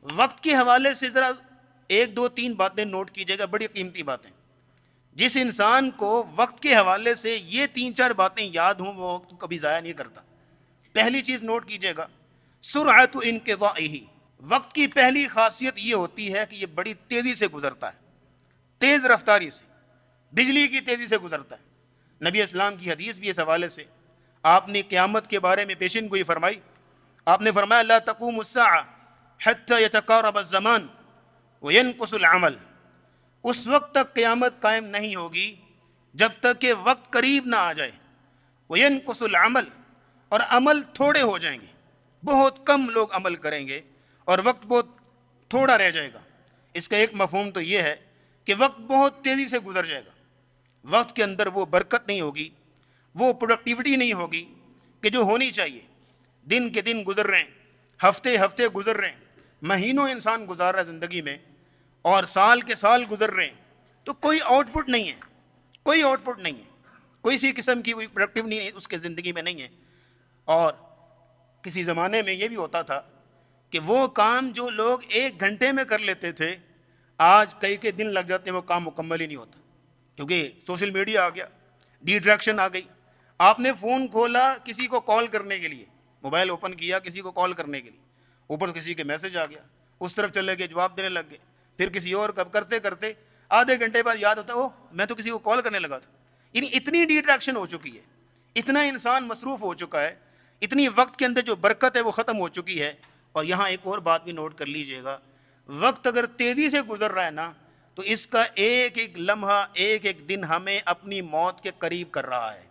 وقت کے حوالے سے ذرا ایک دو تین باتیں نوٹ کیجیے گا، بڑی قیمتی باتیں. جس انسان کو وقت کے حوالے سے یہ تین چار باتیں یاد ہوں وہ وقت کبھی ضائع نہیں کرتا. پہلی چیز نوٹ کیجیے گا، سرعت انقضائہ. وقت کی پہلی خاصیت یہ ہوتی ہے کہ یہ بڑی تیزی سے گزرتا ہے، تیز رفتاری سے، بجلی کی تیزی سے گزرتا ہے. نبی اسلام کی حدیث بھی اس حوالے سے آپ نے قیامت کے بارے میں پیشن گوئی فرمائی. آپ نے فرمایا لا تقوم الساعہ حتی یتقارب الزمان وینقص العمل. اس وقت تک قیامت قائم نہیں ہوگی جب تک کہ وقت قریب نہ آ جائے. وینقص العمل، اور عمل تھوڑے ہو جائیں گے، بہت کم لوگ عمل کریں گے اور وقت بہت تھوڑا رہ جائے گا. اس کا ایک مفہوم تو یہ ہے کہ وقت بہت تیزی سے گزر جائے گا. وقت کے اندر وہ برکت نہیں ہوگی، وہ پروڈکٹیوٹی نہیں ہوگی کہ جو ہونی چاہیے. دن کے دن گزر رہے ہیں، ہفتے ہفتے گزر رہے ہیں، مہینوں انسان گزار رہا ہے زندگی میں، اور سال کے سال گزر رہے ہیں، تو کوئی آؤٹ پٹ نہیں ہے، کوئی آؤٹ پٹ نہیں ہے، کوئی سی قسم کی کوئی پروڈکٹیو نہیں اس کے زندگی میں نہیں ہے. اور کسی زمانے میں یہ بھی ہوتا تھا کہ وہ کام جو لوگ ایک گھنٹے میں کر لیتے تھے آج کئی کے دن لگ جاتے ہیں، وہ کام مکمل ہی نہیں ہوتا. کیونکہ سوشل میڈیا آ گیا، ڈیٹریکشن آ گئی. آپ نے فون کھولا کسی کو کال کرنے کے لیے، موبائل اوپن کیا کسی کو کال کرنے کے لیے، اوپر کسی کے میسج آ گیا، اس طرف چلے گئے، جواب دینے لگ گئے، پھر کسی اور کب کرتے کرتے آدھے گھنٹے بعد یاد ہوتا او میں تو کسی کو کال کرنے لگا تھا. یعنی اتنی ڈیٹریکشن ہو چکی ہے، اتنا انسان مصروف ہو چکا ہے، اتنی وقت کے اندر جو برکت ہے وہ ختم ہو چکی ہے. اور یہاں ایک اور بات بھی نوٹ کر لیجئے گا، وقت اگر تیزی سے گزر رہا ہے نا تو اس کا ایک ایک لمحہ، ایک ایک دن ہمیں اپنی موت کے قریب کر رہا ہے.